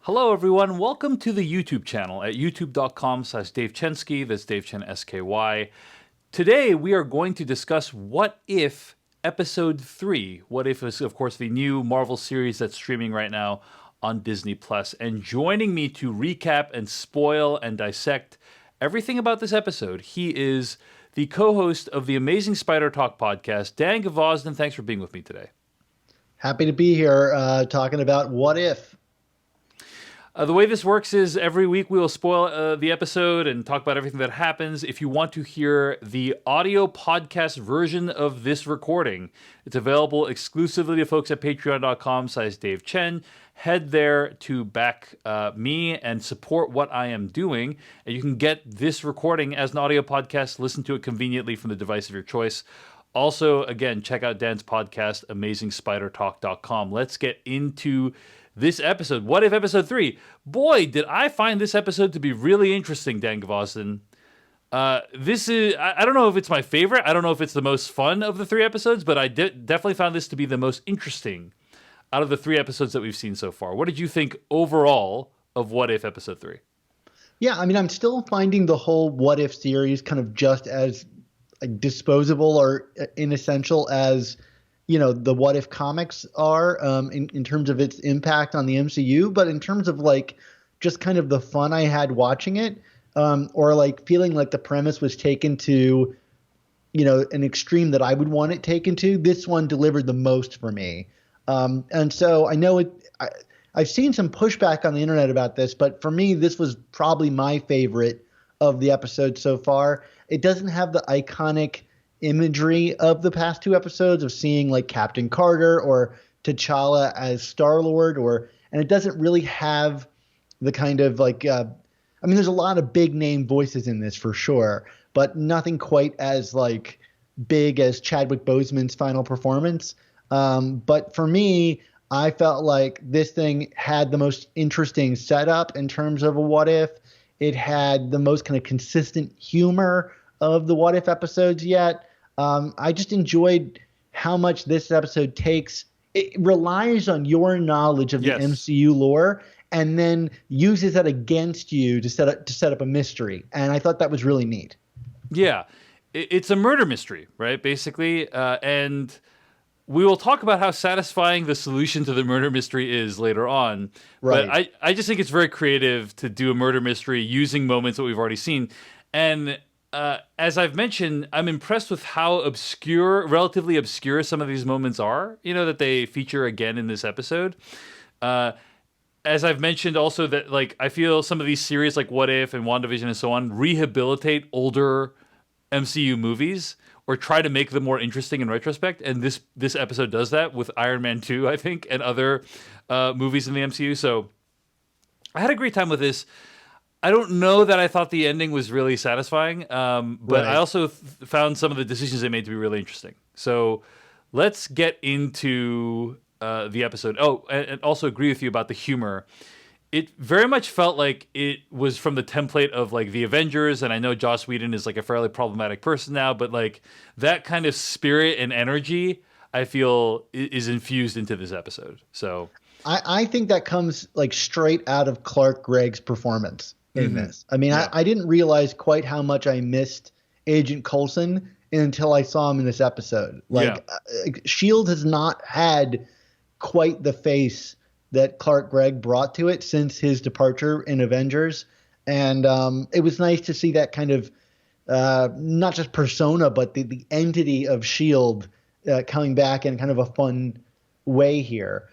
Hello, everyone. Welcome to the YouTube channel at youtube.com/DaveChensky. That's Dave Chen, SKY. Today, we are going to discuss What If Episode 3. What If is, of course, the new Marvel series that's streaming right now on Disney+. And joining me to recap and spoil and dissect everything about this episode, he is the co-host of the Amazing Spider Talk podcast, Dan Gvozden. Thanks for being with me today. Happy to be here talking about What If. The way this works is every week we will spoil the episode and talk about everything that happens. If you want to hear the audio podcast version of this recording, it's available exclusively to folks at patreon.com/DaveChen. Head there to back me and support what I am doing. And you can get this recording as an audio podcast, listen to it conveniently from the device of your choice. Also, again, check out Dan's podcast, AmazingSpiderTalk.com. Let's get into this episode. What If Episode 3? Boy, did I find this episode to be really interesting, Dan Gvozden. This is, I don't know if it's my favorite. I don't know if it's the most fun of the three episodes, but I definitely found this to be the most interesting out of the three episodes that we've seen so far. What did you think overall of What If Episode 3? Yeah, I mean, I'm still finding the whole What If series kind of just as disposable or inessential as the What If comics are in terms of its impact on the MCU, but in terms of just kind of the fun I had watching it, or feeling like the premise was taken to, an extreme that I would want it taken to, this one delivered the most for me. And so I know I've seen some pushback on the internet about this, but for me, this was probably my favorite of the episodes so far. It doesn't have the iconic imagery of the past two episodes of seeing Captain Carter or T'Challa as Star-Lord, and it doesn't really have the kind of there's a lot of big name voices in this for sure, but nothing quite as big as Chadwick Boseman's final performance. But for me, I felt like this thing had the most interesting setup in terms of a what if. It had the most kind of consistent humor of the What If episodes yet. I just enjoyed how much this episode takes. It relies on your knowledge of the MCU lore and then uses that against you to set up a mystery. And I thought that was really neat. Yeah, it's a murder mystery, right? Basically, and we will talk about how satisfying the solution to the murder mystery is later on. Right. But I just think it's very creative to do a murder mystery using moments that we've already seen. And as I've mentioned, I'm impressed with how relatively obscure some of these moments are, that they feature again in this episode. As I've mentioned also that I feel some of these series like What If and WandaVision and so on rehabilitate older MCU movies or try to make them more interesting in retrospect. And this episode does that with Iron Man 2, I think, and other movies in the MCU. So I had a great time with this. I don't know that I thought the ending was really satisfying, but right. I also found some of the decisions they made to be really interesting. So let's get into the episode. Oh, and also agree with you about the humor. It very much felt like it was from the template of the Avengers, and I know Joss Whedon is a fairly problematic person now, but that kind of spirit and energy I feel is infused into this episode. So I think that comes straight out of Clark Gregg's performance in this. I mean, yeah. I didn't realize quite how much I missed Agent Coulson until I saw him in this episode. S.H.I.E.L.D. has not had quite the face that Clark Gregg brought to it since his departure in Avengers. And it was nice to see that kind of not just persona, but the entity of S.H.I.E.L.D. Coming back in kind of a fun way here.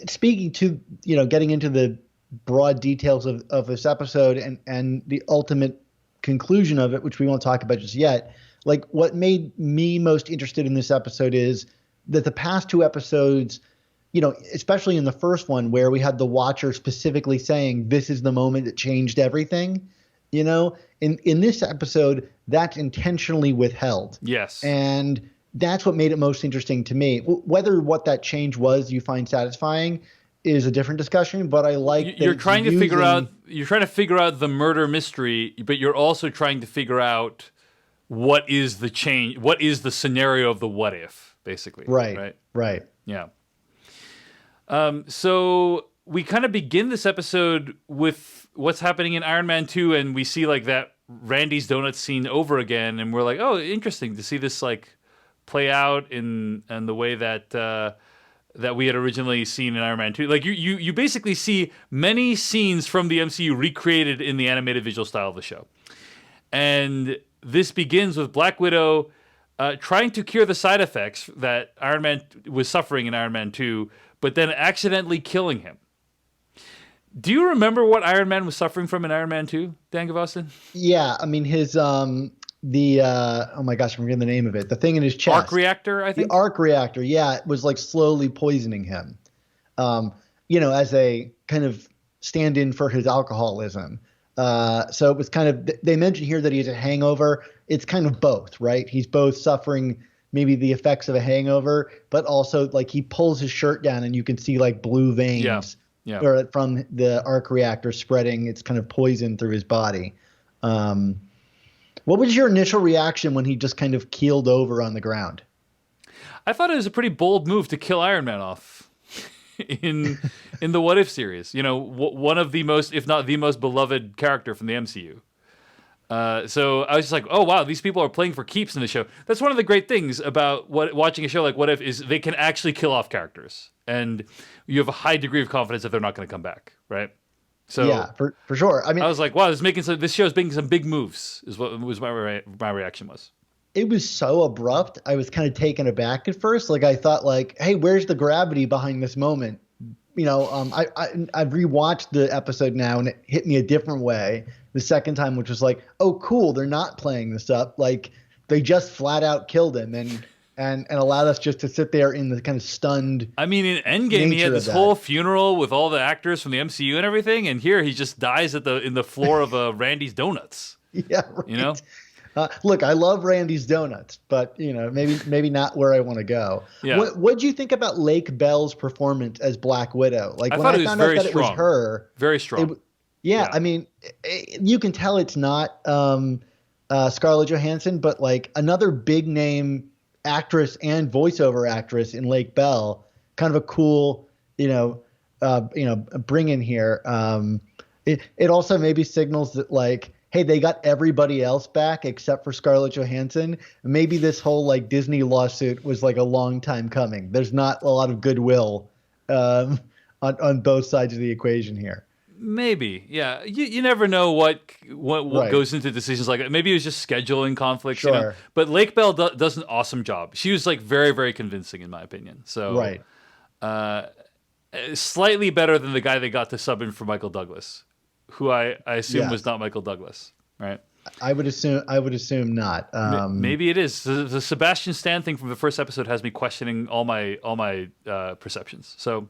Speaking to, getting into the broad details of this episode and the ultimate conclusion of it, which we won't talk about just yet, what made me most interested in this episode is that the past two episodes, especially in the first one where we had the Watcher specifically saying this is the moment that changed everything, in this episode, that's intentionally withheld. Yes. And that's what made it most interesting to me. Whether what that change was you find satisfying is a different discussion, but I like you're trying to figure out the murder mystery, but you're also trying to figure out what is the change, what is the scenario of the what if, basically. Right. Yeah. So we kind of begin this episode with what's happening in Iron Man 2, and we see like that Randy's Donuts scene over again, and we're like, oh, interesting to see this like play out in the way that that we had originally seen in Iron Man 2. Like you basically see many scenes from the MCU recreated in the animated visual style of the show. And this begins with Black Widow trying to cure the side effects that Iron Man was suffering in Iron Man 2, but then accidentally killing him. Do you remember what Iron Man was suffering from in Iron Man 2, Dan Gvozden? Yeah, I mean his oh my gosh, I'm forgetting the name of it. The thing in his chest. Arc reactor, I think. The arc reactor, yeah, it was like slowly poisoning him. As a kind of stand-in for his alcoholism. So it was kind of, they mentioned here that he has a hangover. It's kind of both, right? He's both suffering maybe the effects of a hangover, but also like he pulls his shirt down and you can see like blue veins or from the arc reactor spreading its kind of poison through his body. What was your initial reaction when he just kind of keeled over on the ground? I thought it was a pretty bold move to kill Iron Man off in the What If series. You know, one of the most, if not the most beloved character from the MCU. So I was just like, oh, wow, these people are playing for keeps in the show. That's one of the great things about watching a show like What If is they can actually kill off characters. And you have a high degree of confidence that they're not going to come back, right? So yeah, for sure. I mean, I was like, wow, this show's making some big moves is what was my reaction was. It was so abrupt. I was kind of taken aback at first. Like I thought like, hey, where's the gravity behind this moment? You know, I've rewatched the episode now and it hit me a different way the second time, which was like, oh, cool. They're not playing this up. Like they just flat out killed him and allowed us just to sit there in the kind of stunned. I mean, in Endgame, he had this whole funeral with all the actors from the MCU and everything. And here he just dies in the floor of Randy's Donuts. Yeah. Right. You know? Look, I love Randy's Donuts, but you know, maybe not where I want to go. Yeah. What'd you think about Lake Bell's performance as Black Widow? Like when I found out that it was her, very strong. Yeah, I mean, you can tell it's not Scarlett Johansson, but like another big name actress and voiceover actress in Lake Bell, kind of a cool, bring in here. It also maybe signals that like, hey, they got everybody else back except for Scarlett Johansson. Maybe this whole like Disney lawsuit was like a long time coming. There's not a lot of goodwill on both sides of the equation here. Maybe, yeah. You never know what right. goes into decisions like that. Maybe it was just scheduling conflicts. Sure. You know? But Lake Bell does an awesome job. She was like very, very convincing in my opinion. So right. Slightly better than the guy they got to sub in for Michael Douglas, who I assume was not Michael Douglas, right? I would assume not. Maybe it is. The Sebastian Stan thing from the first episode has me questioning all my perceptions. So.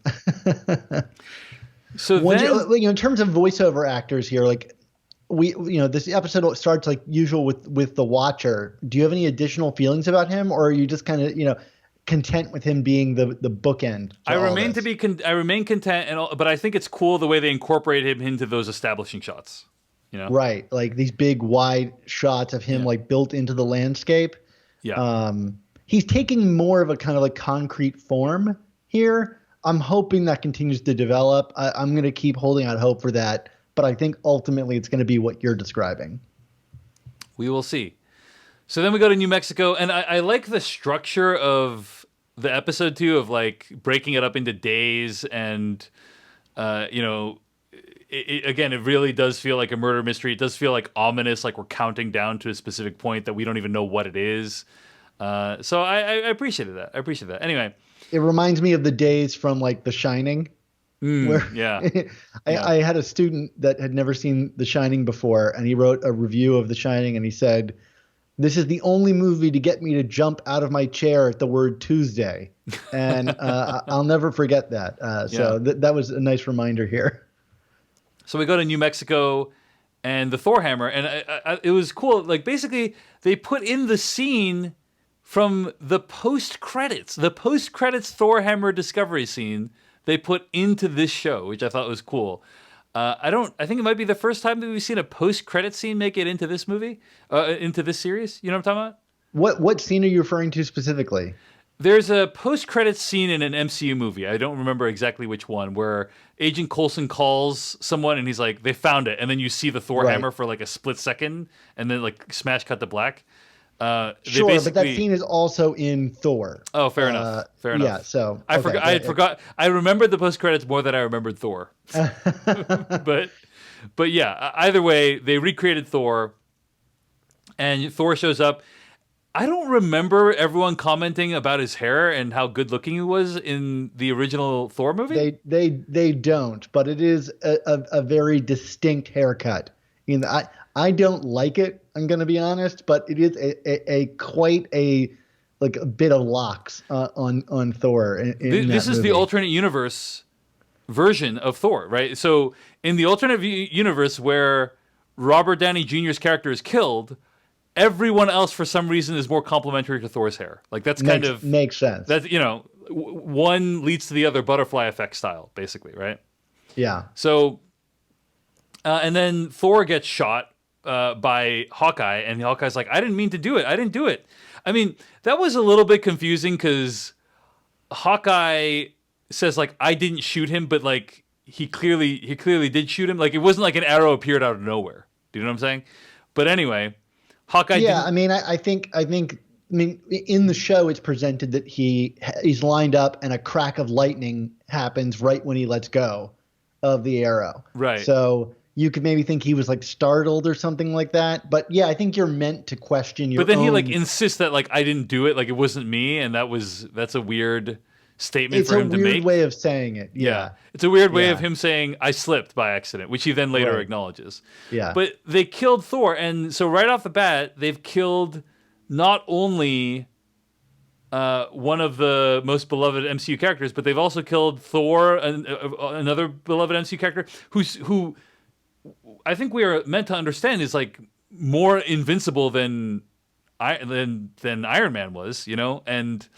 So then, in terms of voiceover actors here, like this episode starts like usual with the Watcher. Do you have any additional feelings about him, or are you just kind of content with him being the bookend? I remain content, but I think it's cool the way they incorporate him into those establishing shots. You know, right? Like these big wide shots of him like built into the landscape. Yeah. He's taking more of a kind of like concrete form here. I'm hoping that continues to develop. I'm going to keep holding out hope for that, but I think ultimately it's going to be what you're describing. We will see. So then we go to New Mexico, and I like the structure of the episode too, of like breaking it up into days, and again, it really does feel like a murder mystery. It does feel like ominous, like we're counting down to a specific point that we don't even know what it is. So I appreciated that. Anyway. It reminds me of the days from like The Shining. I had a student that had never seen The Shining before, and he wrote a review of The Shining, and he said, "This is the only movie to get me to jump out of my chair at the word Tuesday." And I'll never forget that. So that was a nice reminder here. So we go to New Mexico and the Thor hammer, and it was cool. Like basically they put in the scene from the post-credits Thor hammer discovery scene they put into this show, which I thought was cool. I think it might be the first time that we've seen a post-credit scene make it into this movie, into this series. You know what I'm talking about? What scene are you referring to specifically? There's a post-credits scene in an MCU movie. I don't remember exactly which one, where Agent Coulson calls someone and he's like, "They found it," and then you see the Thor hammer for like a split second, and then like smash cut to black. Sure, but that scene is also in Thor. Oh, fair enough. Fair enough. Yeah, so I forgot. I had forgot. I remembered the post-credits more than I remembered Thor. but yeah. Either way, they recreated Thor, and Thor shows up. I don't remember everyone commenting about his hair and how good looking he was in the original Thor movie. They don't, but it is a very distinct haircut. You know, I don't like it. I'm going to be honest, but it is a quite a bit of locks on Thor. This is the alternate universe version of Thor, right? So in the alternate universe where Robert Downey Jr.'s character is killed, everyone else, for some reason, is more complimentary to Thor's hair. Like that's makes sense. That's one leads to the other, butterfly effect style, basically, right? Yeah. So, and then Thor gets shot by Hawkeye, and Hawkeye's like, "I didn't mean to do it. I didn't do it." I mean, that was a little bit confusing because Hawkeye says like, "I didn't shoot him," but like he clearly did shoot him. Like it wasn't like an arrow appeared out of nowhere. Do you know what I'm saying? But anyway. Hawkeye. Yeah, I mean, I think, in the show it's presented that he's lined up and a crack of lightning happens right when he lets go of the arrow. Right. So you could maybe think he was like startled or something like that. But yeah, I think you're meant to question your. But then he like insists that like I didn't do it, like it wasn't me, and that's a weird statement for him to make. It's a weird way of saying it. Yeah. It's a weird way of him saying I slipped by accident, which he then later acknowledges. Yeah. But they killed Thor, and so right off the bat, they've killed not only one of the most beloved MCU characters, but they've also killed Thor, another beloved MCU character, who I think we are meant to understand is like more invincible than Iron Man was, and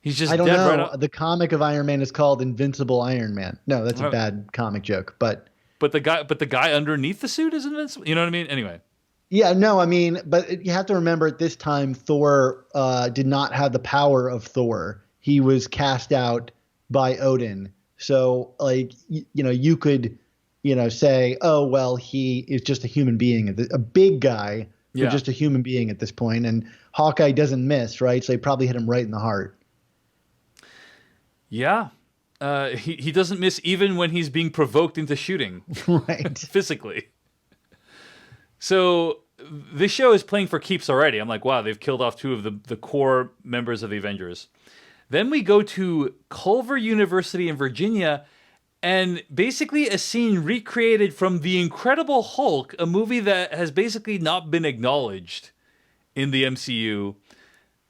he's just I don't dead know. right up. The comic of Iron Man is called Invincible Iron Man. No, that's a bad comic joke. But the guy underneath the suit is invincible. You know what I mean? Anyway. Yeah, no, I mean, but you have to remember at this time Thor did not have the power of Thor. He was cast out by Odin. So like you could say, oh well, he is just a human being, a big guy, but just a human being at this point. And Hawkeye doesn't miss, right? So he probably hit him right in the heart. Yeah. He doesn't miss even when he's being provoked into shooting. Right. Physically. So this show is playing for keeps already. I'm like, wow, they've killed off two of the core members of the Avengers. Then we go to Culver University in Virginia, and basically a scene recreated from The Incredible Hulk, a movie that has basically not been acknowledged in the MCU.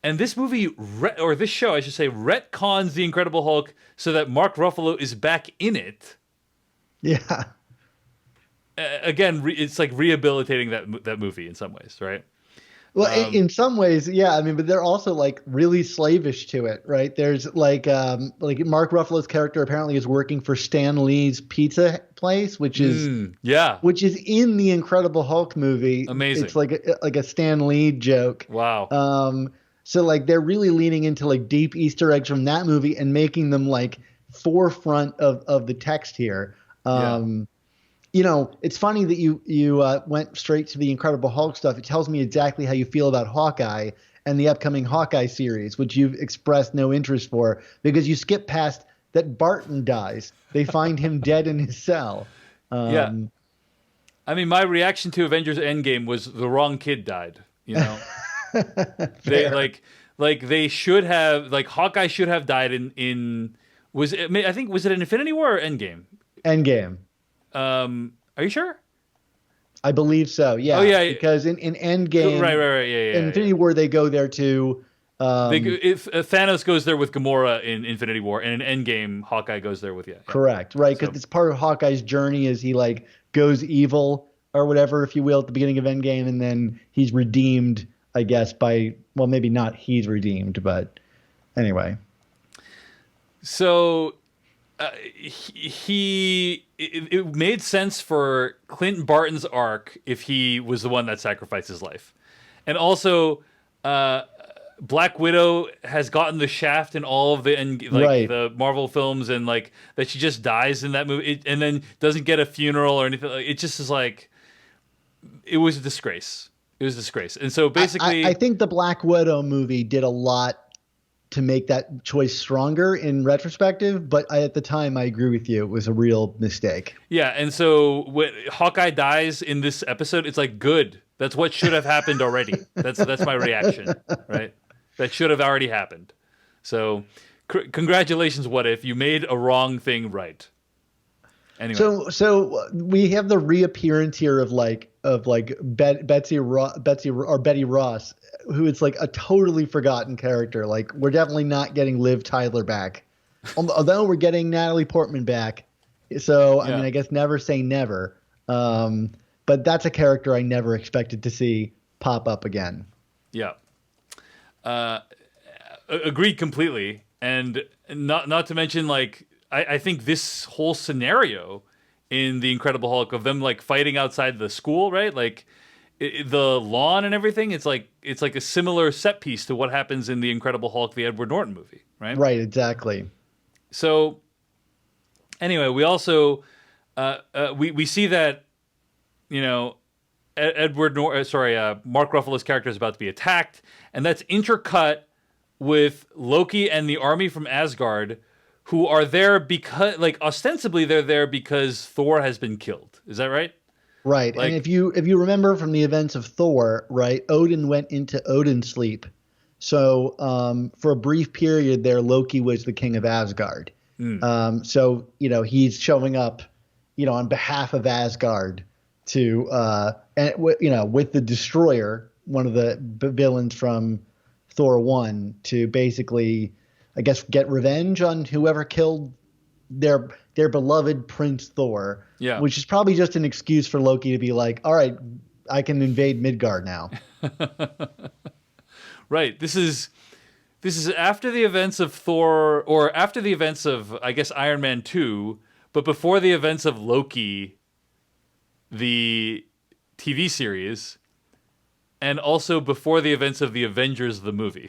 And this movie, or this show, I should say, retcons The Incredible Hulk so that Mark Ruffalo is back in it. Yeah. Again, it's like rehabilitating that movie in some ways, right? Well, in some ways, yeah. I mean, but they're also like really slavish to it, right? There's like Mark Ruffalo's character apparently is working for Stan Lee's pizza place, which is in the Incredible Hulk movie. Amazing. It's like a Stan Lee joke. Wow. So like they're really leaning into like deep Easter eggs from that movie and making them like forefront of the text here. It's funny that you went straight to the Incredible Hulk stuff. It tells me exactly how you feel about Hawkeye and the upcoming Hawkeye series, which you've expressed no interest for because you skip past that Barton dies. They find him dead in his cell. Yeah. I mean, my reaction to Avengers Endgame was the wrong kid died, They should have, like Hawkeye should have died in was it in Infinity War or Endgame? Endgame. Are you sure? I believe so. Yeah. Oh yeah. Because in Endgame, right. Yeah. In Infinity War, they go there too. If Thanos goes there with Gamora in Infinity War, and in Endgame, Hawkeye goes there with Correct. Right. Because it's part of Hawkeye's journey as he like goes evil or whatever, if you will, at the beginning of Endgame, and then he's redeemed, I guess, maybe not he's redeemed, but anyway. So it made sense for Clint Barton's arc if he was the one that sacrificed his life. And also, Black Widow has gotten the shaft in all of the the Marvel films, and like that she just dies in that movie, and then doesn't get a funeral or anything. It just is like it was a disgrace. It was a disgrace, and so basically, I think the Black Widow movie did a lot to make that choice stronger in retrospective, but at the time, I agree with you. It was a real mistake. Yeah, and so when Hawkeye dies in this episode, it's like good. That's what should have happened already. That's my reaction, right? That should have already happened. So, congratulations, What If? You made a wrong thing right. Anyway. So we have the reappearance here of Betty Ross, who is like a totally forgotten character. Like, we're definitely not getting Liv Tyler back, although we're getting Natalie Portman back. So I mean, I guess never say never. But that's a character I never expected to see pop up again. Yeah. Agreed completely, and not to mention, like, I think this whole scenario in the Incredible Hulk of them like fighting outside the school, right? Like the lawn and everything. It's like a similar set piece to what happens in the Incredible Hulk, the Edward Norton movie, right? Right, exactly. So anyway, we also we see that, you know, Mark Ruffalo's character is about to be attacked, and that's intercut with Loki and the army from Asgard, who are there because, like, ostensibly they're there because Thor has been killed. Is that right? Right. Like, and if you remember from the events of Thor, right, Odin went into Odin sleep. So for a brief period there, Loki was the king of Asgard. So, you know, he's showing up, you know, on behalf of Asgard to, with the Destroyer, one of the villains from Thor 1, to basically, I guess, get revenge on whoever killed their beloved Prince Thor. Yeah. Which is probably just an excuse for Loki to be like, all right, I can invade Midgard now. Right. This is after the events of Thor, or after the events of, I guess, Iron Man 2, but before the events of Loki, the TV series, and also before the events of the Avengers, the movie.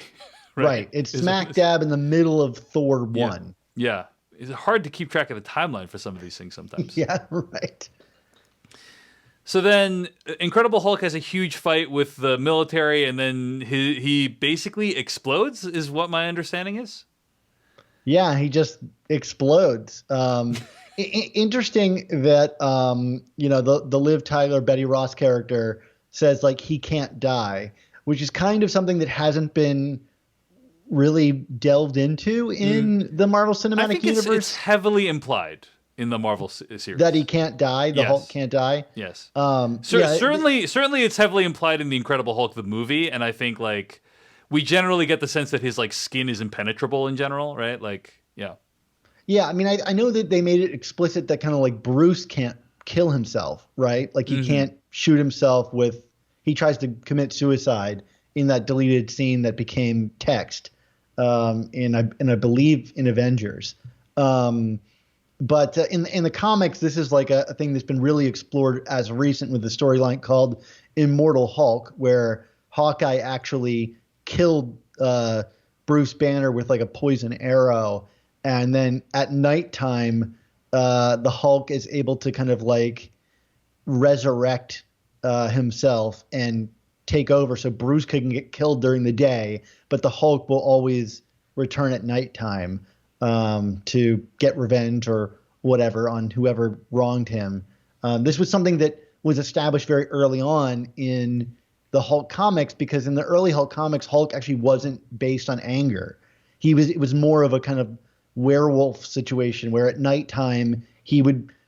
Right. It's smack dab in the middle of Thor 1. Yeah. It's hard to keep track of the timeline for some of these things sometimes. Yeah, right. So then Incredible Hulk has a huge fight with the military, and then he basically explodes, is what my understanding is. Yeah, he just explodes. Interesting that, the Liv Tyler, Betty Ross character says, like, he can't die, which is kind of something that hasn't been really delved into in the Marvel Cinematic Universe. It's heavily implied in the Marvel series that he can't die. The Hulk can't die. Yes. Certainly it's heavily implied in the Incredible Hulk the movie, and I think, like, we generally get the sense that his, like, skin is impenetrable in general, right? Like, yeah. Yeah, I mean, I know that they made it explicit that kind of like Bruce can't kill himself, right? Like he can't shoot himself he tries to commit suicide in that deleted scene that became text I believe in Avengers. But in the comics, this is like a thing that's been really explored as recent with the storyline called Immortal Hulk, where Hawkeye actually killed Bruce Banner with like a poison arrow. And then at nighttime, the Hulk is able to kind of like resurrect himself and take over. So Bruce couldn't get killed during the day, but the Hulk will always return at nighttime to get revenge or whatever on whoever wronged him. This was something that was established very early on in the Hulk comics, because in the early Hulk comics, Hulk actually wasn't based on anger. It was more of a kind of werewolf situation where at nighttime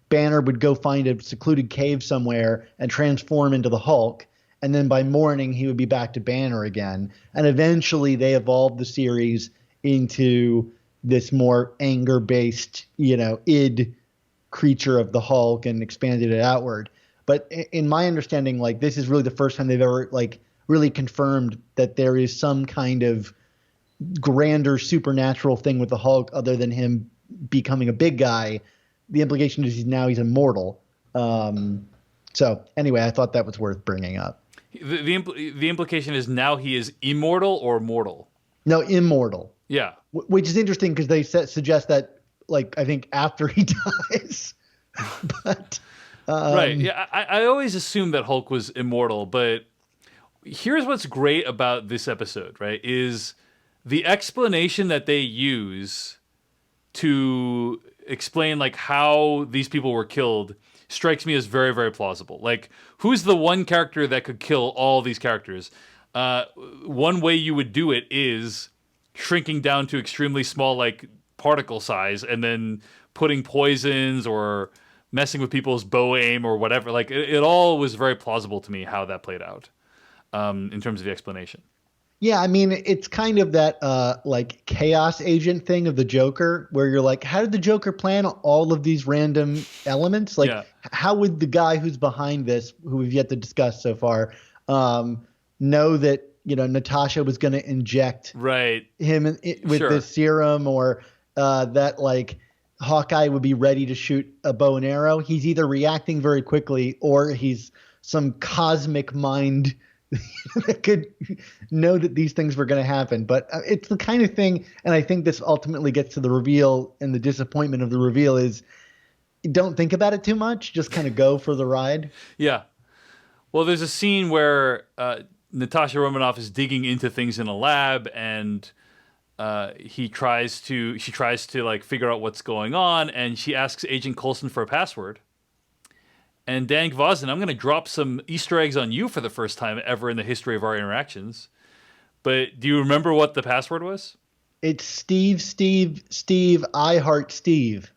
Banner would go find a secluded cave somewhere and transform into the Hulk, and then by morning he would be back to Banner again. And eventually they evolved the series into this more anger-based, id creature of the Hulk and expanded it outward. But in my understanding, like, this is really the first time they've ever like really confirmed that there is some kind of grander supernatural thing with the Hulk other than him becoming a big guy. The implication is he's immortal. So anyway, I thought that was worth bringing up. The implication is now he is immortal or mortal. No, immortal. Yeah, which is interesting because they suggest that, like, I think after he dies. But right. Yeah, I always assumed that Hulk was immortal, but here's what's great about this episode, right? Is the explanation that they use to explain like how these people were killed strikes me as very, very plausible. Like, who's the one character that could kill all these characters? One way you would do it is shrinking down to extremely small, like, particle size, and then putting poisons or messing with people's bow aim or whatever. Like, it all was very plausible to me how that played out in terms of the explanation. Yeah, I mean, it's kind of that like chaos agent thing of the Joker, where you're like, how did the Joker plan all of these random elements? Like, how would the guy who's behind this, who we've yet to discuss so far, know that, you know, Natasha was going to inject him with this serum, or that, like, Hawkeye would be ready to shoot a bow and arrow? He's either reacting very quickly, or he's some cosmic mind that could know that these things were going to happen. But it's the kind of thing, and I think this ultimately gets to the reveal, and the disappointment of the reveal is, don't think about it too much, just kind of go for the ride. Yeah. Well, there's a scene where Natasha Romanoff is digging into things in a lab, and she tries to like figure out what's going on, and she asks Agent Coulson for a password. And Dan Gvozden, I'm going to drop some Easter eggs on you for the first time ever in the history of our interactions. But do you remember what the password was? It's Steve, I heart Steve.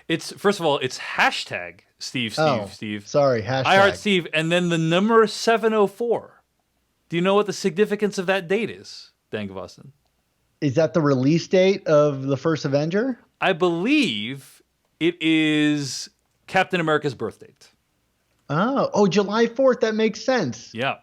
It's, first of all, it's hashtag Steve. Sorry, hashtag. I heart Steve, and then the number 704. Do you know what the significance of that date is, Dan Gvozden? Is that the release date of the first Avenger? I believe it is Captain America's birth date. Oh, July 4th. That makes sense. Yeah.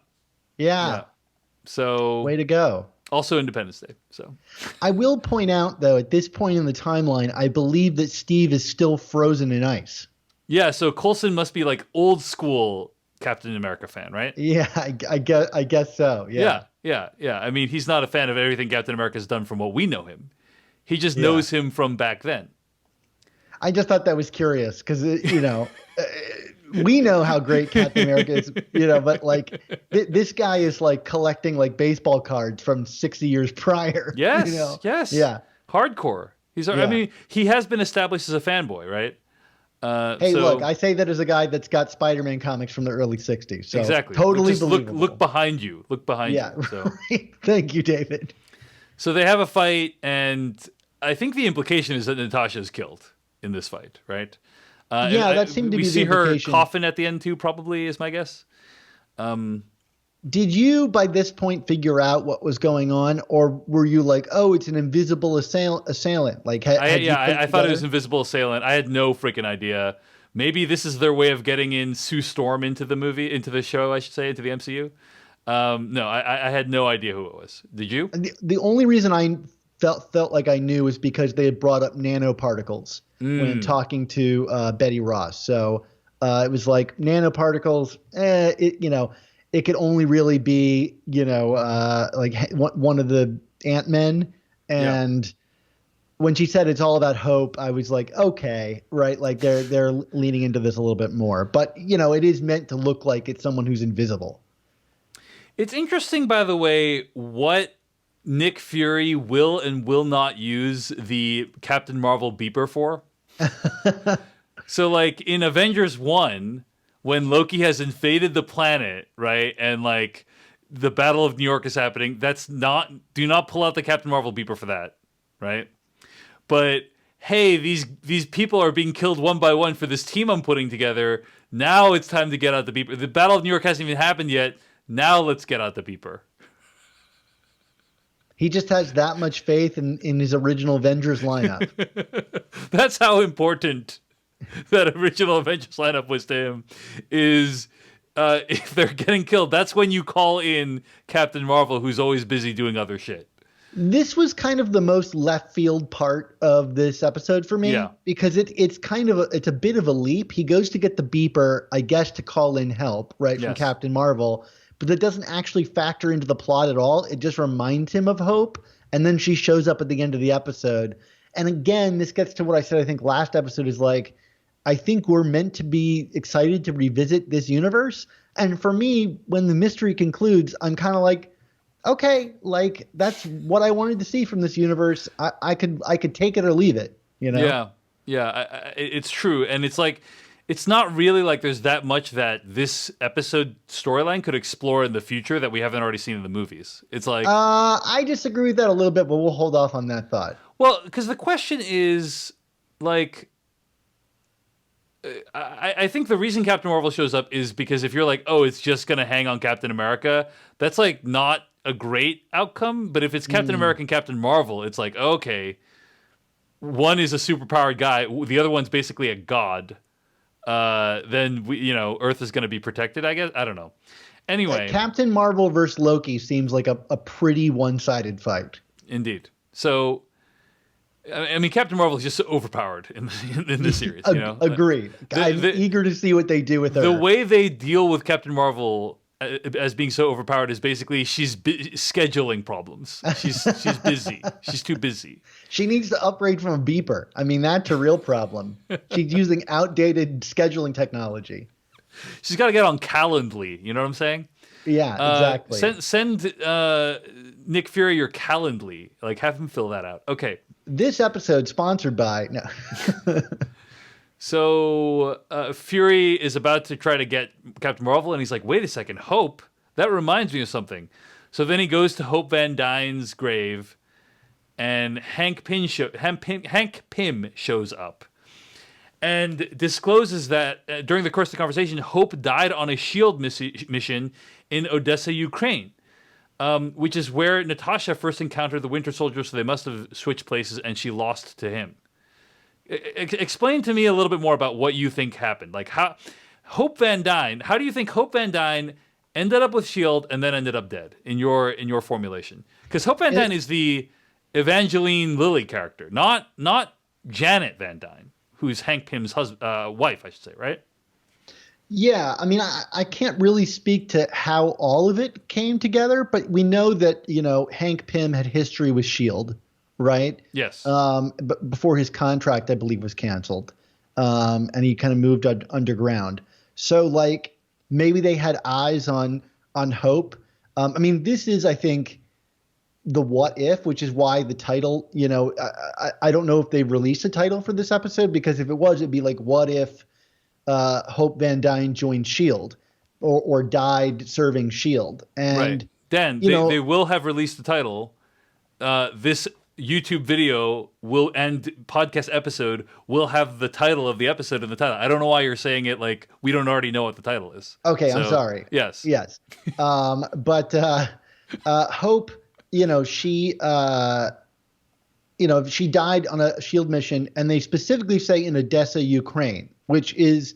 So way to go. Also Independence Day. So I will point out, though, at this point in the timeline, I believe that Steve is still frozen in ice. Yeah. So Coulson must be like old school Captain America fan, right? Yeah, I guess so. Yeah. I mean, he's not a fan of everything Captain America's done from what we know him. He just knows him from back then. I just thought that was curious because, you know, we know how great Captain America is, you know, but like this guy is like collecting like baseball cards from 60 years prior. Yes. You know? Yes. Yeah. Hardcore. I mean, he has been established as a fanboy, right? Hey, look, I say that as a guy that's got Spider-Man comics from the early 60s. So exactly. Totally believable. Look behind you. Look behind you. So. Right. Thank you, David. So they have a fight, and I think the implication is that Natasha is killed in this fight, right? That seemed to be the implication. We see her coffin at the end too, probably, is my guess. Did you, by this point, figure out what was going on, or were you like, "Oh, it's an invisible assailant"? Like, I thought it was invisible assailant. I had no freaking idea. Maybe this is their way of getting in Sue Storm into the show, I should say, into the MCU. No, I had no idea who it was. Did you? The only reason I felt like I knew was because they had brought up nanoparticles when talking to Betty Ross. So it was like nanoparticles. It could only really be, like one of the Ant-Men. And when she said it's all about hope, I was like, okay, right. Like they're leaning into this a little bit more, but it is meant to look like it's someone who's invisible. It's interesting, by the way, what Nick Fury will and will not use the Captain Marvel beeper for. So like in Avengers 1, when Loki has invaded the planet, right? And like the Battle of New York is happening, do not pull out the Captain Marvel beeper for that, right? But hey, these people are being killed one by one for this team I'm putting together. Now it's time to get out the beeper. The Battle of New York hasn't even happened yet. Now let's get out the beeper. He just has that much faith in his original Avengers lineup. That's how important that original Avengers lineup was to him. Is if they're getting killed, that's when you call in Captain Marvel, who's always busy doing other shit. This was kind of the most left field part of this episode for me, because it's a bit of a leap. He goes to get the beeper, I guess, to call in help, right, from Captain Marvel. but that doesn't actually factor into the plot at all. It just reminds him of Hope, and then she shows up at the end of the episode. And again, this gets to what I said, I think last episode, is like, I think we're meant to be excited to revisit this universe. And for me, when the mystery concludes, I'm kind of like, okay, like that's what I wanted to see from this universe. I could take it or leave it, you know? Yeah, it's true. And it's like, it's not really like there's that much that this episode storyline could explore in the future that we haven't already seen in the movies. It's like, I disagree with that a little bit, but we'll hold off on that thought. Well, because the question is, like, I think the reason Captain Marvel shows up is because if you're like, oh, it's just going to hang on Captain America, that's, like, not a great outcome. But if it's Captain America and Captain Marvel, it's like, okay, one is a superpowered guy, the other one's basically a god. Then, Earth is going to be protected, I guess. I don't know. Anyway. Captain Marvel versus Loki seems like a pretty one-sided fight. Indeed. So... I mean, Captain Marvel is just so overpowered in this series. Agreed. I'm eager to see what they do with her. The way they deal with Captain Marvel as being so overpowered is basically she's scheduling problems. She's busy. She's too busy. She needs to upgrade from a beeper. I mean, that's a real problem. She's using outdated scheduling technology. She's got to get on Calendly. You know what I'm saying? Yeah, exactly. Send Nick Fury your Calendly. Like, have him fill that out. Okay. This episode sponsored by no. So Fury is about to try to get Captain Marvel, and he's like, "Wait a second, Hope. That reminds me of something." So then he goes to Hope Van Dyne's grave, and Hank Pym shows up, and discloses that during the course of the conversation, Hope died on a SHIELD mission in Odessa, Ukraine. Which is where Natasha first encountered the Winter Soldier, so they must have switched places, and she lost to him. Explain to me a little bit more about what you think happened. Like, how do you think Hope Van Dyne ended up with S.H.I.E.L.D. and then ended up dead in your formulation? Because Hope Van Dyne is the Evangeline Lilly character, not Janet Van Dyne, who's Hank Pym's wife, I should say, right? Yeah, I mean, I can't really speak to how all of it came together, but we know that, Hank Pym had history with S.H.I.E.L.D., right? Yes. But before his contract, I believe, was canceled, and he kind of moved underground. So, like, maybe they had eyes on Hope. I mean, this is, I think, the what if, which is why the title, I don't know if they released a title for this episode, because if it was, it'd be like, what if Hope Van Dyne joined S.H.I.E.L.D. or died serving S.H.I.E.L.D. And right. Dan, they will have released the title. This YouTube video and podcast episode will have the title of the episode in the title. I don't know why you're saying it like we don't already know what the title is. Okay, so, I'm sorry. Yes. But Hope, she died on a S.H.I.E.L.D. mission, and they specifically say in Odessa, Ukraine, which is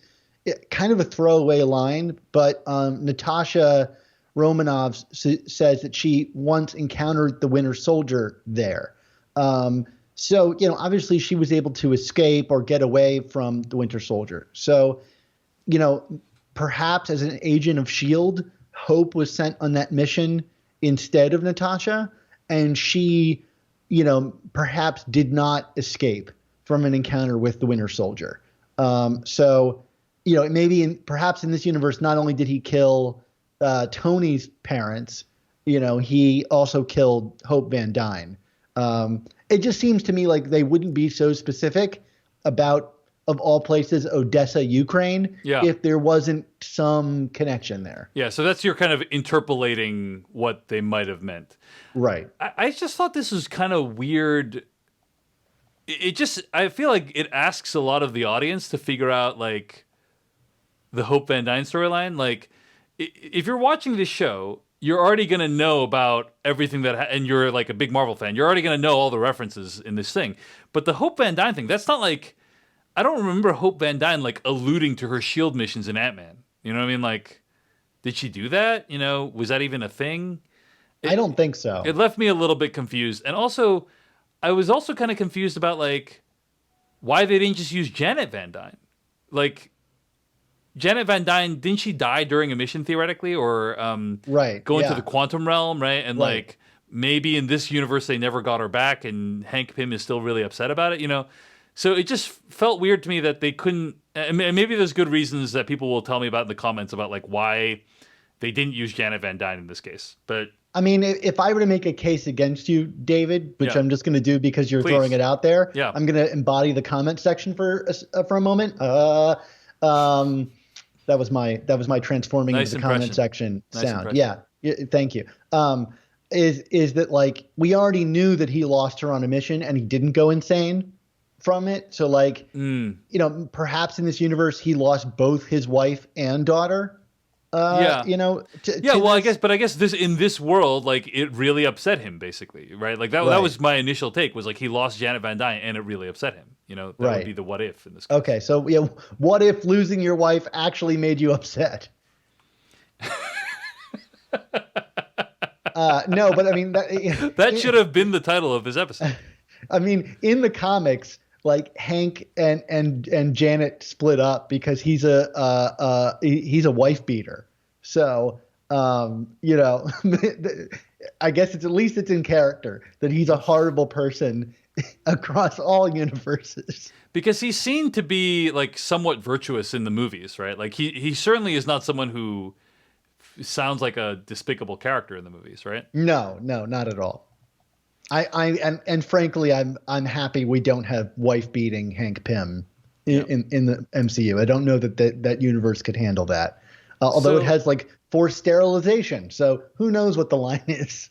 kind of a throwaway line, but Natasha Romanoff says that she once encountered the Winter Soldier there. So, obviously she was able to escape or get away from the Winter Soldier. So, perhaps as an agent of S.H.I.E.L.D., Hope was sent on that mission instead of Natasha, and she, perhaps did not escape from an encounter with the Winter Soldier. So, maybe perhaps in this universe, not only did he kill Tony's parents, he also killed Hope Van Dyne. It just seems to me like they wouldn't be so specific about, of all places, Odessa, Ukraine, if there wasn't some connection there. Yeah, so that's your kind of interpolating what they might have meant. Right. I just thought this was kind of weird. I feel like it asks a lot of the audience to figure out, like, the Hope Van Dyne storyline. Like, if you're watching this show, you're already going to know about everything and you're, like, a big Marvel fan. You're already going to know all the references in this thing. But the Hope Van Dyne thing, that's not like... I don't remember Hope Van Dyne, like, alluding to her S.H.I.E.L.D. missions in Ant-Man. You know what I mean? Like, did she do that? Was that even a thing? I don't think so. It left me a little bit confused. And also... I was also kind of confused about, like, why they didn't just use Janet Van Dyne. Like, Janet Van Dyne, didn't she die during a mission theoretically, or Right. go into Yeah. the quantum realm, right? And Right. like maybe in this universe they never got her back, and Hank Pym is still really upset about it, you know? So it just felt weird to me that they couldn't. And maybe there's good reasons that people will tell me about in the comments about like why they didn't use Janet Van Dyne in this case, but. I mean, if I were to make a case against you, David, which Yeah. I'm just going to do because you're Please. throwing it out there, Yeah. I'm going to embody the comment section for a moment. That was my transforming Nice into the comment impression. section Nice sound. impression. Yeah, thank you. Is that like we already knew that he lost her on a mission and he didn't go insane from it? So like, you know, perhaps in this universe he lost both his wife and daughter. Yeah. You know. Well, I guess this in this world, like it really upset him, basically, right? Like that Right. was my initial take, was like he lost Janet Van Dyne and it really upset him. You know, that would Right. be the what if in this case. Okay, so yeah, what if losing your wife actually made you upset? No, but I mean That should have been the title of this episode. I mean, in the comics, like Hank and Janet split up because he's a wife beater. So you know, I guess it's at least it's in character that he's a horrible person across all universes. Because he's seen to be like somewhat virtuous in the movies, right? Like he certainly is not someone who sounds like a despicable character in the movies, right? No, not at all. And frankly, I'm happy we don't have wife beating Hank Pym in the MCU. I don't know that universe could handle that. Although it has like forced sterilization, so who knows what the line is.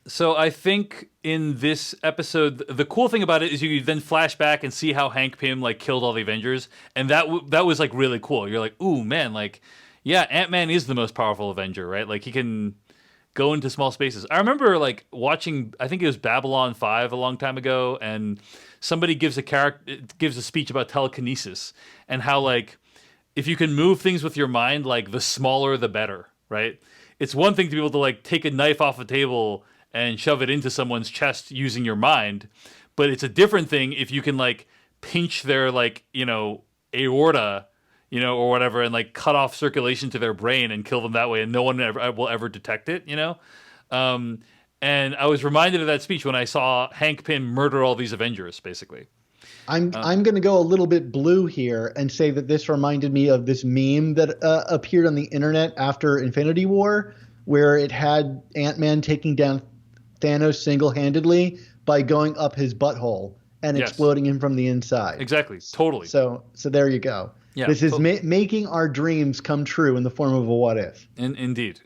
So I think in this episode, the cool thing about it is you then flash back and see how Hank Pym like killed all the Avengers, and that was like really cool. You're like, ooh man, like yeah, Ant-Man is the most powerful Avenger, right? Like he can go into small spaces. I remember like watching, I think it was Babylon 5 a long time ago, and somebody gives a speech about telekinesis and how like if you can move things with your mind, like the smaller the better, right? It's one thing to be able to like take a knife off a table and shove it into someone's chest using your mind, but it's a different thing if you can like pinch their like, you know, aorta, you know, or whatever, and like cut off circulation to their brain and kill them that way, and no one will ever detect it, you know? And I was reminded of that speech when I saw Hank Pym murder all these Avengers, basically. I'm going to go a little bit blue here and say that this reminded me of this meme that appeared on the internet after Infinity War, where it had Ant-Man taking down Thanos single-handedly by going up his butthole and exploding him from the inside. Exactly. Totally. So there you go. Yeah, this is making our dreams come true in the form of a what if. Indeed.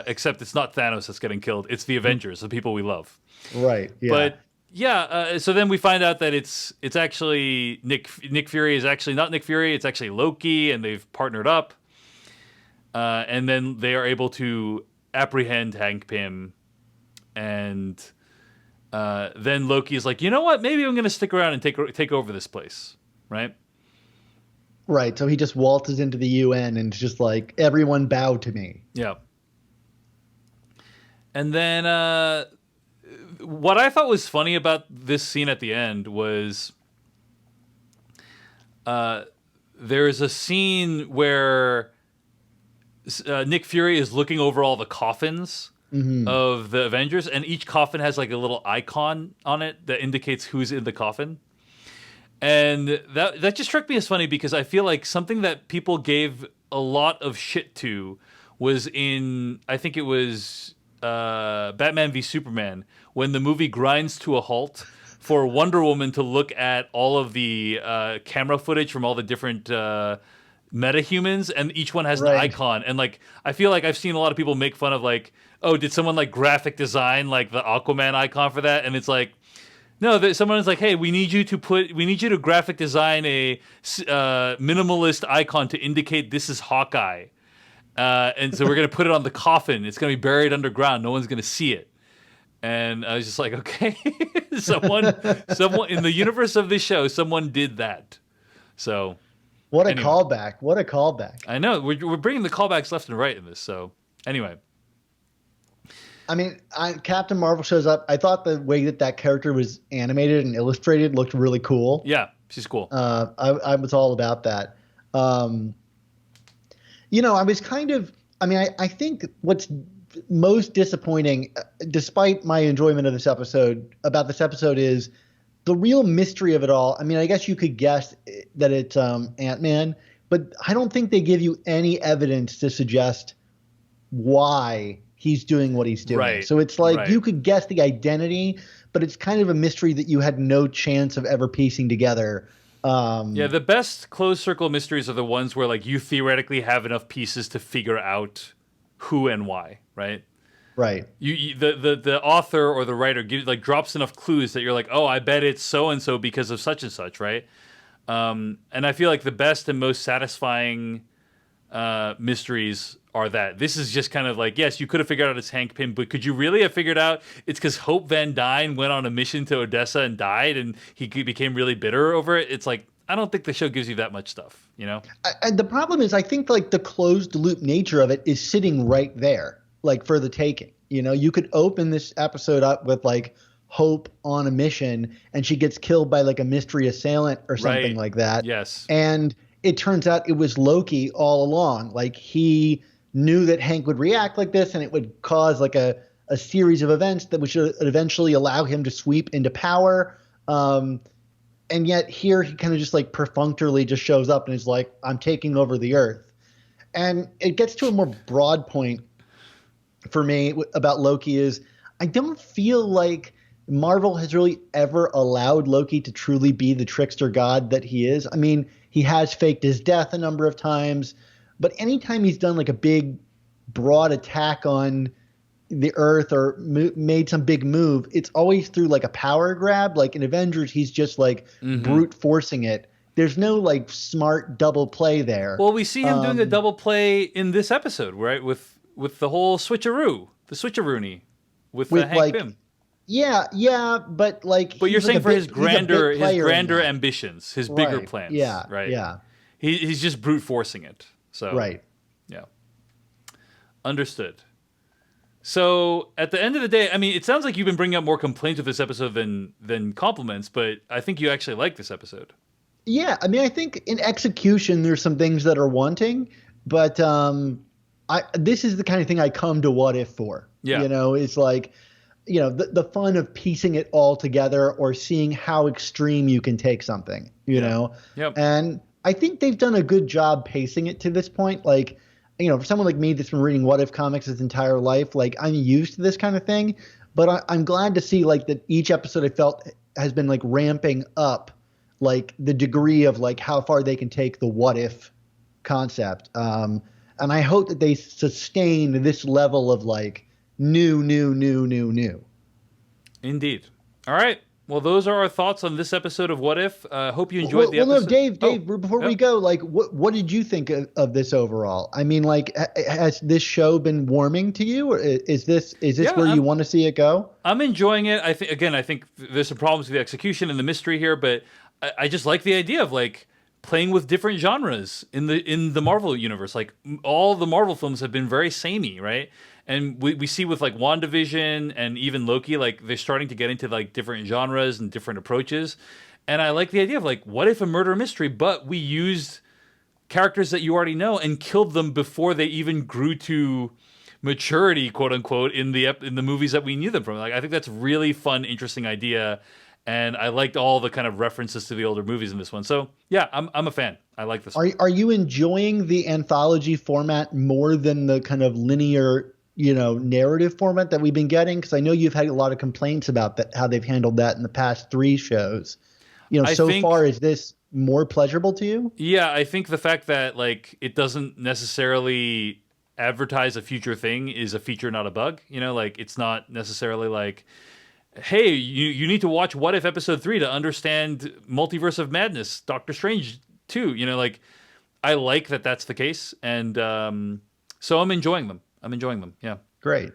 Except it's not Thanos that's getting killed. It's the Avengers, the people we love. Right. Yeah. But yeah, so then we find out that it's actually Nick Fury is actually not Nick Fury. It's actually Loki, and they've partnered up. And then they are able to apprehend Hank Pym. And then Loki is like, you know what? Maybe I'm going to stick around and take over this place, right? Right. So he just waltzes into the UN and just like, everyone bow to me. Yeah. And then what I thought was funny about this scene at the end was there's a scene where Nick Fury is looking over all the coffins of the Avengers, and each coffin has like a little icon on it that indicates who's in the coffin. And that just struck me as funny because I feel like something that people gave a lot of shit to was in, I think it was Batman v Superman, when the movie grinds to a halt for Wonder Woman to look at all of the camera footage from all the different metahumans, and each one has an icon. And like, I feel like I've seen a lot of people make fun of like, oh, did someone like graphic design like the Aquaman icon for that? And it's like, no, someone's like, hey, we need you to graphic design a minimalist icon to indicate this is Hawkeye. And so we're going to put it on the coffin. It's going to be buried underground. No one's going to see it. And I was just like, okay, someone in the universe of this show, someone did that. So what a callback. What a callback. I know. We're bringing the callbacks left and right in this. So anyway. I mean, Captain Marvel shows up. I thought the way that character was animated and illustrated looked really cool. Yeah, she's cool. I was all about that. I was kind of, I think what's most disappointing, despite my enjoyment of this episode, is the real mystery of it all. I mean, I guess you could guess that it's Ant-Man, but I don't think they give you any evidence to suggest why he's doing what he's doing. Right. So it's like right. you could guess the identity, but it's kind of a mystery that you had no chance of ever piecing together. Yeah, the best closed circle mysteries are the ones where like you theoretically have enough pieces to figure out who and why, right? Right. The author or the writer drops enough clues that you're like, oh, I bet it's so and so because of such and such, right? And I feel like the best and most satisfying mysteries are that. This is just kind of like, yes, you could have figured out it's Hank Pym, but could you really have figured out it's because Hope Van Dyne went on a mission to Odessa and died, and he became really bitter over it? It's like, I don't think the show gives you that much stuff, you know? The problem is, I think like the closed loop nature of it is sitting right there, like for the taking. You could open this episode up with like Hope on a mission, and she gets killed by like a mystery assailant or something like that. Yes. And it turns out it was Loki all along. Like he knew that Hank would react like this, and it would cause like a series of events that would eventually allow him to sweep into power. And yet here he kind of just like perfunctorily just shows up and is like, I'm taking over the earth. And it gets to a more broad point for me about Loki is I don't feel like Marvel has really ever allowed Loki to truly be the trickster god that he is. I mean, he has faked his death a number of times, but anytime he's done like a big, broad attack on the Earth or made some big move, it's always through like a power grab. Like in Avengers, he's just like brute forcing it. There's no like smart double play there. Well, we see him doing a double play in this episode, right? With the whole switcheroo, the switcheroony with Hank like, Pym. Yeah, but like. But you're saying like for his grander ambitions, his bigger plans. Yeah, right. Yeah. He's just brute forcing it. So right. Yeah. Understood. So at the end of the day, I mean, it sounds like you've been bringing up more complaints with this episode than compliments, but I think you actually like this episode. Yeah, I mean, I think in execution there's some things that are wanting, but this is the kind of thing I come to What If for. Yeah. It's like, the fun of piecing it all together or seeing how extreme you can take something, know? Yep. And I think they've done a good job pacing it to this point. Like, for someone like me that's been reading What If comics his entire life, like I'm used to this kind of thing, but I'm glad to see like that each episode I felt has been like ramping up like the degree of like how far they can take the what if concept. And I hope that they sustain this level of like new. Indeed. All right. Well, those are our thoughts on this episode of What If. Hope you enjoyed the episode. No, Dave, before we go, like, what did you think of this overall? I mean, like, has this show been warming to you, or is this where you want to see it go? I'm enjoying it. I think there's some problems with the execution and the mystery here, but I just like the idea of like playing with different genres in the Marvel universe. Like all the Marvel films have been very samey, right? And we see with like WandaVision and even Loki, like they're starting to get into like different genres and different approaches. And I like the idea of like, what if a murder mystery, but we used characters that you already know and killed them before they even grew to maturity, quote unquote, in the movies that we knew them from. Like I think that's a really fun, interesting idea. And I liked all the kind of references to the older movies in this one. So yeah, I'm a fan. I like this one. Are you enjoying the anthology format more than the kind of linear narrative format that we've been getting? Because I know you've had a lot of complaints about that, how they've handled that in the past 3 shows. Far, is this more pleasurable to you? Yeah, I think the fact that like it doesn't necessarily advertise a future thing is a feature, not a bug. Like it's not necessarily like, hey, you need to watch What If episode 3 to understand Multiverse of Madness, Doctor Strange 2. Like I like that that's the case, and so I'm enjoying them. Yeah. Great.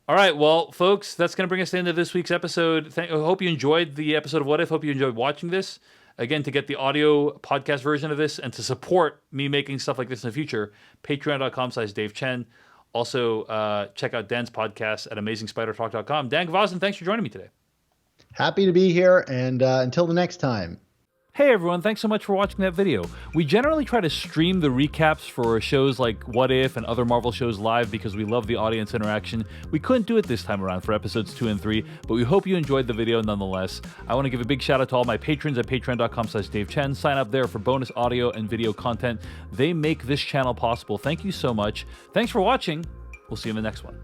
All right. Well, folks, that's going to bring us to the end of this week's episode. I hope you enjoyed the episode of What If. Hope you enjoyed watching this. Again, to get the audio podcast version of this and to support me making stuff like this in the future, patreon.com/Dave Chen. Also, check out Dan's podcast at amazingspidertalk.com. Dan Gvozden, thanks for joining me today. Happy to be here. And until the next time. Hey everyone, thanks so much for watching that video. We generally try to stream the recaps for shows like What If and other Marvel shows live because we love the audience interaction. We couldn't do it this time around for episodes 2 and 3, but we hope you enjoyed the video nonetheless. I want to give a big shout out to all my patrons at patreon.com/DaveChen. Sign up there for bonus audio and video content. They make this channel possible. Thank you so much. Thanks for watching. We'll see you in the next one.